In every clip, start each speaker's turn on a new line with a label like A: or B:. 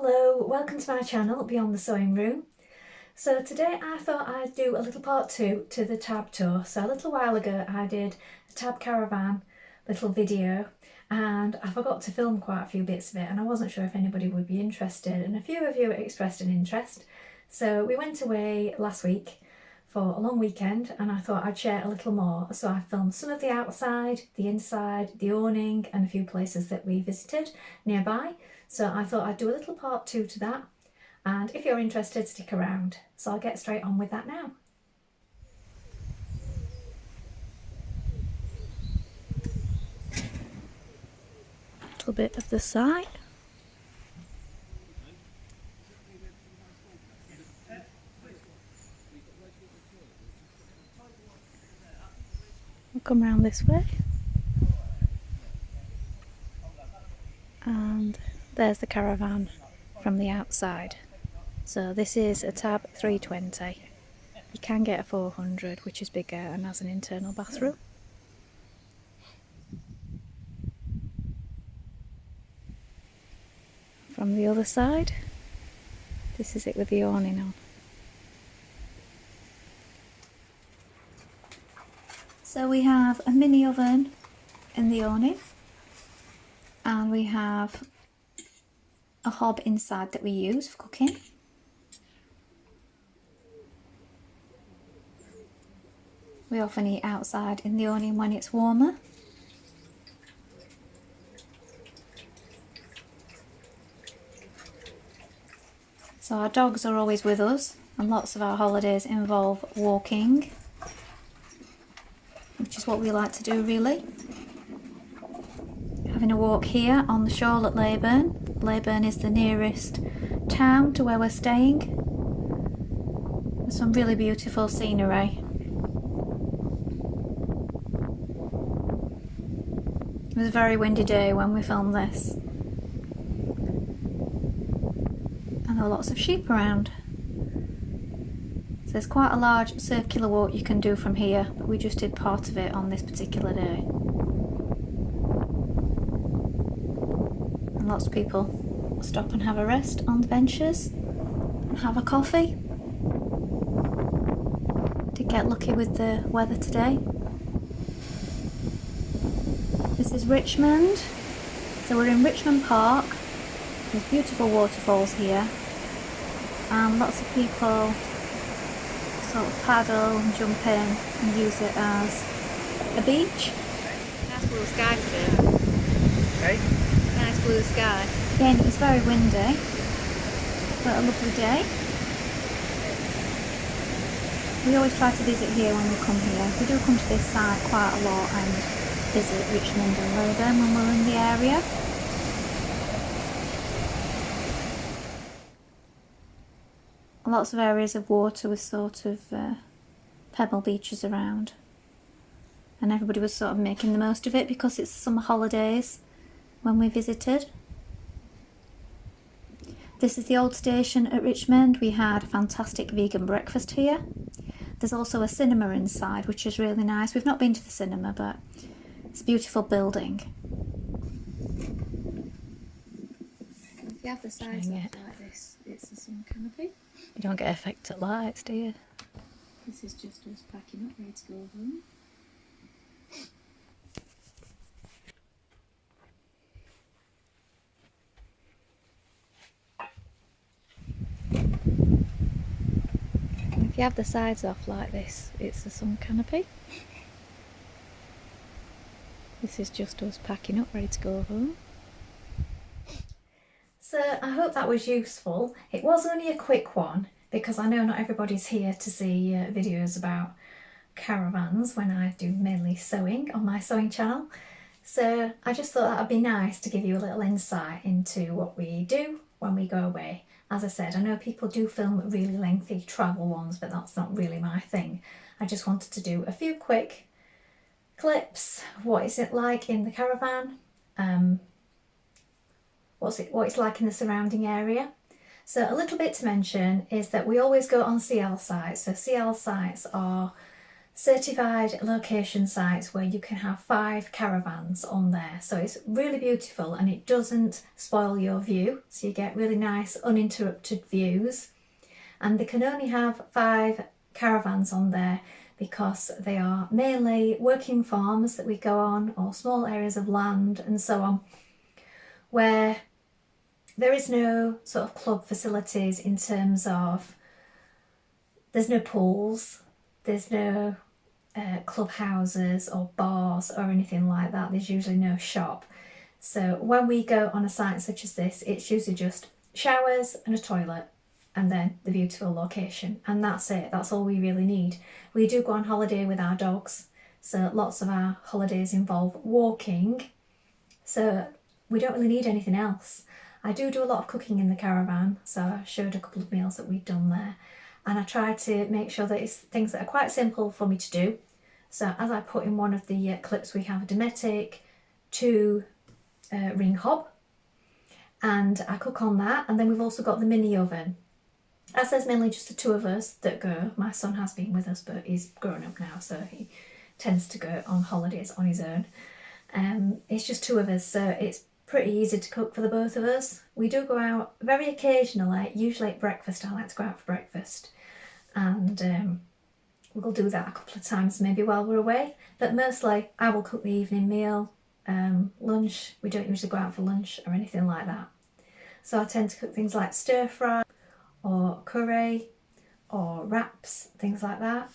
A: Hello, welcome to my channel Beyond the Sewing Room. So today I thought I'd do a little part 2 to the tab tour. So a little while ago I did a tab caravan little video and I forgot to film quite a few bits of it and I wasn't sure if anybody would be interested, and a few of you expressed an interest. So we went away last week for a long weekend and I thought I'd share a little more. So I filmed some of the outside, the inside, the awning and a few places that we visited nearby. So I thought I'd do a little part 2 to that, and if you're interested, stick around. So I'll get straight on with that now. A little bit of the side. We'll come round this way. And there's the caravan from the outside. So this is a tab 320. You can get a 400, which is bigger and has an internal bathroom. From the other side, this is it with the awning on. So we have a mini oven in the awning, and we have a hob inside that we use for cooking. We often eat outside in the awning when it's warmer. So our dogs are always with us, and lots of our holidays involve walking, which is what we like to do really. Having a walk here on the shoal at Leyburn. Leyburn is the nearest town to where we're staying. There's some really beautiful scenery. It was a very windy day when we filmed this. And there are lots of sheep around. So there's quite a large circular walk you can do from here, but we just did part of it on this particular day. And lots of people stop and have a rest on the benches and have a coffee. Did get lucky with the weather today. This is Richmond. So we're in Richmond Park. There's beautiful waterfalls here. And lots of people sort of paddle and jump in and use it as a beach.
B: Nice blue sky today.
C: Okay.
B: Nice blue sky.
A: Again, it's very windy, but a lovely day. We always try to visit here when we come here. We do come to this site quite a lot and visit Richmond and Leyburn when we're in the area. Lots of areas of water with sort of pebble beaches around, and everybody was sort of making the most of it because it's summer holidays when we visited. This is the old station at Richmond. We had a fantastic vegan breakfast here. There's also a cinema inside, which is really nice. We've not been to the cinema, but it's a beautiful building.
B: If you have the sides like this, it's the sun canopy.
A: You don't get affected lights, do you?
B: This is just us packing up, ready to go home.
A: If you have the sides off like this, it's the sun canopy. This is just us packing up, ready to go home. So I hope that was useful. It was only a quick one because I know not everybody's here to see videos about caravans when I do mainly sewing on my sewing channel. So I just thought that would be nice to give you a little insight into what we do when we go away. As I said, I know people do film really lengthy travel ones, but that's not really my thing. I just wanted to do a few quick clips. What is it like in the caravan? What it's like in the surrounding area. So a little bit to mention is that we always go on CL sites. So CL sites are certified location sites where you can have 5 caravans on there. So it's really beautiful and it doesn't spoil your view. So you get really nice uninterrupted views. And they can only have 5 caravans on there because they are mainly working farms that we go on, or small areas of land and so on, where there is no sort of club facilities in terms of, there's no pools, there's no clubhouses or bars or anything like that. There's usually no shop. So when we go on a site such as this, it's usually just showers and a toilet and then the beautiful location, and that's it. That's all we really need. We do go on holiday with our dogs, so lots of our holidays involve walking, so we don't really need anything else. I do a lot of cooking in the caravan, so I showed a couple of meals that we've done there, and I try to make sure that it's things that are quite simple for me to do. So as I put in one of the clips, we have a Dometic 2 ring hob, and I cook on that. And then we've also got the mini oven. As there's mainly just the 2 of us that go, my son has been with us, but he's grown up now, so he tends to go on holidays on his own. It's just 2 of us, so it's pretty easy to cook for the both of us. We do go out very occasionally, usually at breakfast. I like to go out for breakfast, and we'll do that a couple of times maybe while we're away, but mostly I will cook the evening meal. Lunch, we don't usually go out for lunch or anything like that. So I tend to cook things like stir fry or curry or wraps, things like that.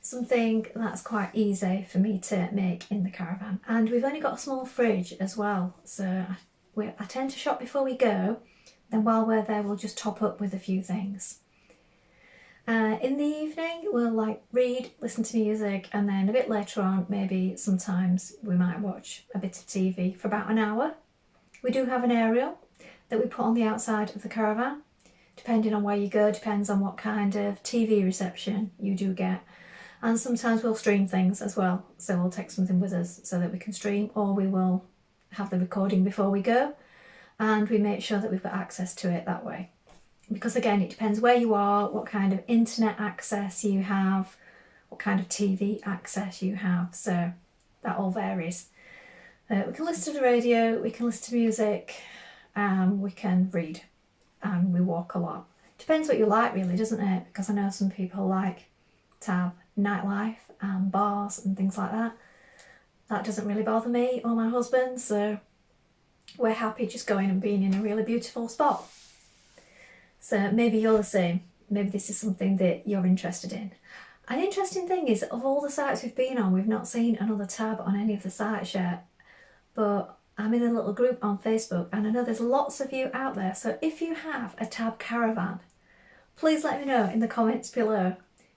A: Something that's quite easy for me to make in the caravan. And we've only got a small fridge as well, so I tend to shop before we go, then while we're there we'll just top up with a few things. In the evening we'll read, listen to music, and then a bit later on maybe sometimes we might watch a bit of TV for about an hour. We do have an aerial that we put on the outside of the caravan. Depending on where you go, depends on what kind of TV reception you do get. And sometimes we'll stream things as well, so we'll take something with us so that we can stream, or we will have the recording before we go, and we make sure that we've got access to it that way. Because again, it depends where you are, what kind of internet access you have, what kind of TV access you have, so that all varies. We can listen to the radio, we can listen to music, we can read, and we walk a lot. Depends what you like really, doesn't it? Because I know some people like to have nightlife and bars and things like that. That doesn't really bother me or my husband, so we're happy just going and being in a really beautiful spot. So maybe you're the same. Maybe this is something that you're interested in. An interesting thing is, of all the sites we've been on, we've not seen another tab on any of the sites yet, but I'm in a little group on Facebook and I know there's lots of you out there, so if you have a tab caravan, please let me know in the comments below,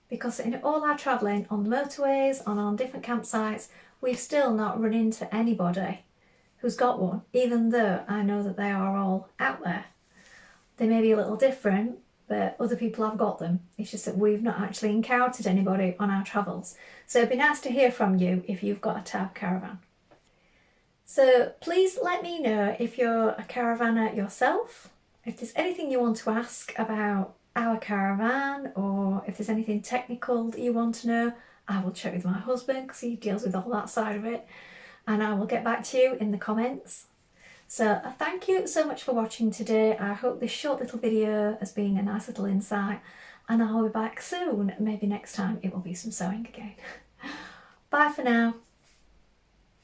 A: because in all our travelling on the motorways and on different campsites, we've still not run into anybody who's got one, even though I know that they are all out there. They may be a little different, but other people have got them. It's just that we've not actually encountered anybody on our travels. So it'd be nice to hear from you if you've got a tab caravan. So please let me know if you're a caravanner yourself, if there's anything you want to ask about our caravan, or if there's anything technical that you want to know. I will check with my husband because he deals with all that side of it, and I will get back to you in the comments. So thank you so much for watching today. I hope this short little video has been a nice little insight, and I'll be back soon. Maybe next time it will be some sewing again. Bye for now.